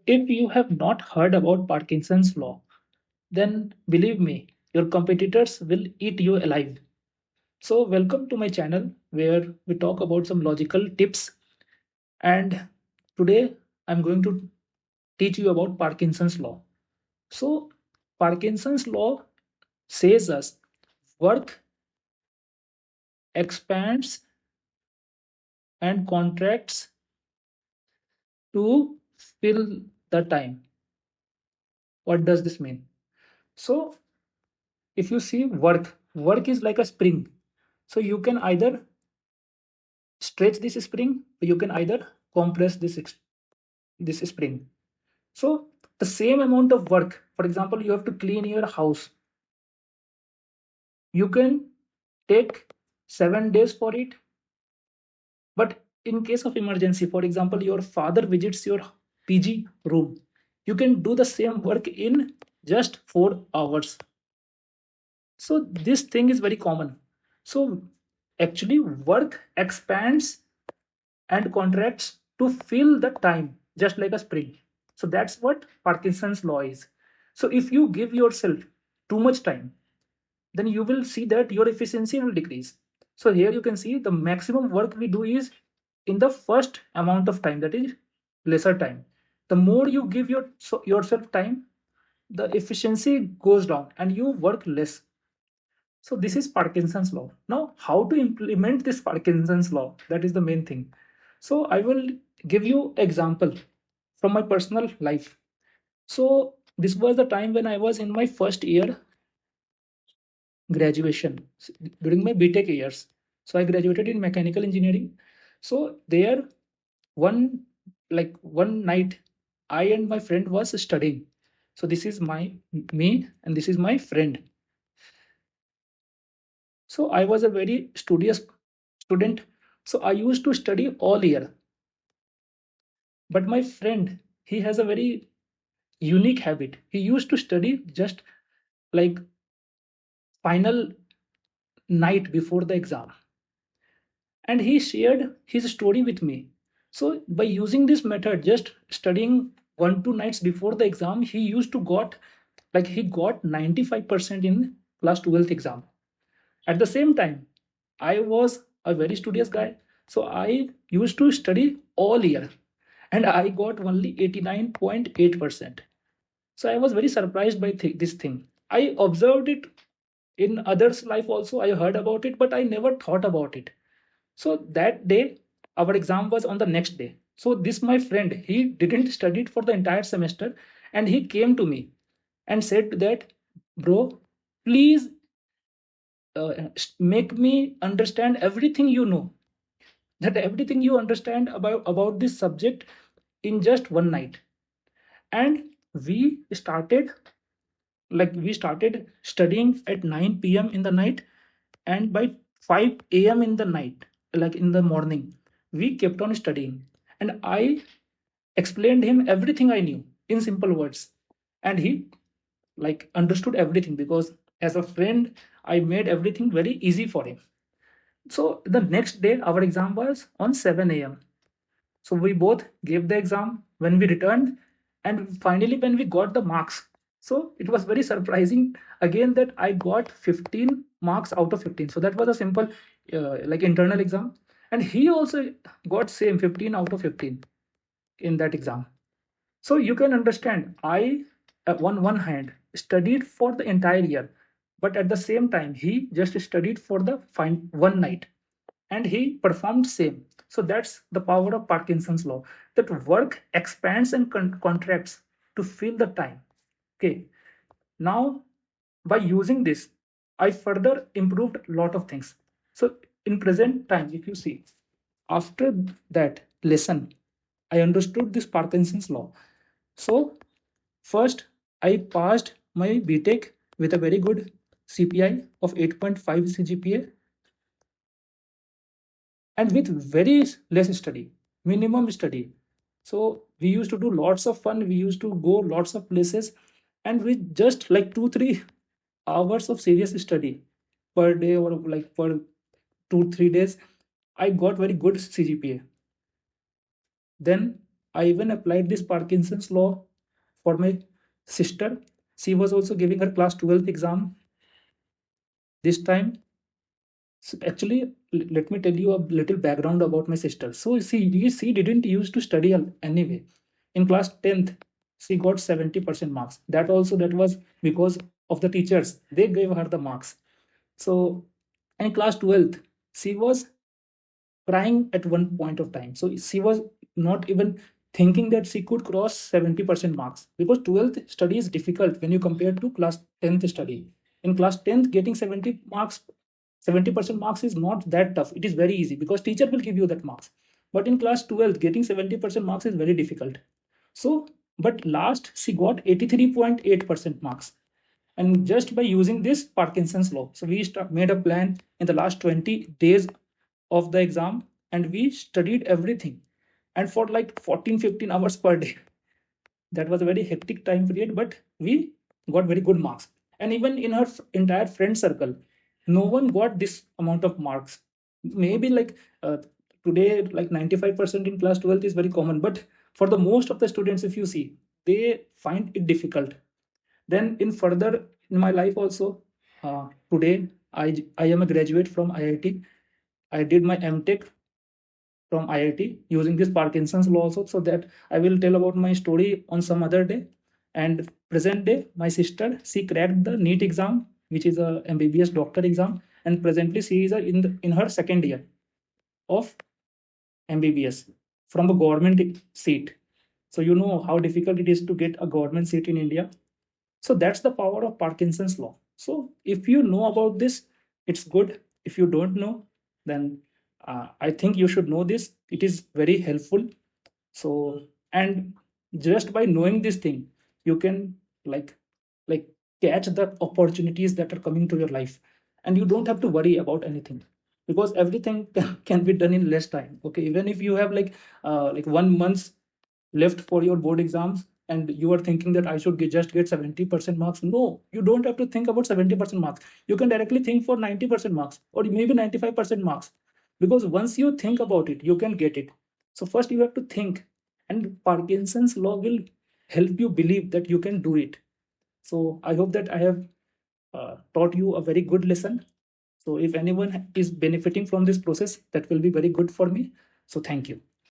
If you have not heard about Parkinson's law, then believe me, your competitors will eat you alive. So, welcome to my channel where we talk about some logical tips. And today I'm going to teach you about Parkinson's law. So, Parkinson's law says us work expands and contracts to fill the time. What does this mean? So, if you see work is like a spring. So, you can either stretch this spring, you can either compress this spring. So the same amount of work, for example, you have to clean your house, you can take 7 days for it. But in case of emergency, for example, your father visits your PG room, you can do the same work in just 4 hours. So this thing is very common. So actually work expands and contracts to fill the time, just like a spring. So that's what Parkinson's law is. So if you give yourself too much time, then you will see that your efficiency will decrease. So here you can see the maximum work we do is in the first amount of time, that is lesser time. The more you give yourself time, the efficiency goes down and you work less. So this is Parkinson's law. Now, how to implement this Parkinson's law? That is the main thing. So I will give you example from my personal life. So this was the time when I was in my first year graduation during my BTech years. So I graduated in mechanical engineering. So there one night I and my friend was studying. So this is my me and this is my friend. So I was a very studious student. So I used to study all year. But my friend, he has a very unique habit. He used to study just like final night before the exam. And he shared his story with me. So by using this method, just studying 1 2 nights before the exam, he used to got 95% in class 12th exam. At the same time, I was a very studious guy, so I used to study all year and I got only 89.8%. So I was very surprised by this thing. I observed it in others' life also. I heard about it, but I never thought about it. So that day, our exam was on the next day. So this my friend, he didn't study it for the entire semester, and he came to me and said that, bro, please make me understand everything you know, that everything you understand about this subject in just one night. And we started we started studying at 9 p.m. in the night, and by 5 a.m. in the night, like in the morning, we kept on studying. And I explained him everything I knew in simple words, and he understood everything because as a friend I made everything very easy for him. So the next day our exam was on 7 a.m. So we both gave the exam when we returned, and finally, when we got the marks, so it was very surprising again that I got 15 marks out of 15. So that was a simple internal exam, and he also got same 15 out of 15 in that exam. So you can understand, I on one hand studied for the entire year, but at the same time he just studied for the fine one night and he performed same. So that's the power of Parkinson's law, that work expands and contracts to fill the time. Okay, now by using this I further improved a lot of things. So in present time, if you see, after that lesson I understood this Parkinson's law. So first I passed my BTech with a very good CPI of 8.5 CGPA and with very less study, minimum study. So we used to do lots of fun, we used to go lots of places, and with just like 2 3 hours of serious study per day or like per 2 3 days, I got very good CGPA. Then I even applied this Parkinson's law for my sister. She was also giving her class 12th exam this time. So actually, let me tell you a little background about my sister. So she didn't used to study anyway. In class 10th, she got 70% marks. That was because of the teachers. They gave her the marks. So in class 12th, she was crying at one point of time. So she was not even thinking that she could cross 70% marks, because 12th study is difficult when you compare to class 10th study. In class 10th, getting 70 marks, 70% marks is not that tough. It is very easy because teacher will give you that marks. But in class 12th, getting 70% marks is very difficult. So, but last she got 83.8% marks, and just by using this Parkinson's law. So we made a plan in the last 20 days of the exam, and we studied everything, and for like 14-15 hours per day. That was a very hectic time period, but we got very good marks. And even in her entire friend circle, no one got this amount of marks. Maybe like today, like 95% in class 12th is very common, but for the most of the students, if you see, they find it difficult. Then in further in my life also, today I am a graduate from IIT. I did my MTech from IIT using this Parkinson's law also. So that I will tell about my story on some other day. And present day, my sister, she cracked the NEET exam, which is a MBBS doctor exam, and presently she is in her second year of MBBS from a government seat. So you know how difficult it is to get a government seat in India. So that's the power of Parkinson's law. So if you know about this, it's good. If you don't know, then I think you should know this. It is very helpful. So, and just by knowing this thing, you can like like catch the opportunities that are coming to your life, and you don't have to worry about anything, because everything can be done in less time. Okay, even if you have like 1 month left for your board exams, and you are thinking that I should just get 70% marks. No, you don't have to think about 70% marks. You can directly think for 90% marks, or maybe 95% marks, because once you think about it, you can get it. So first you have to think, and Parkinson's law will help you believe that you can do it. So I hope that I have taught you a very good lesson. So if anyone is benefiting from this process, that will be very good for me. So thank you.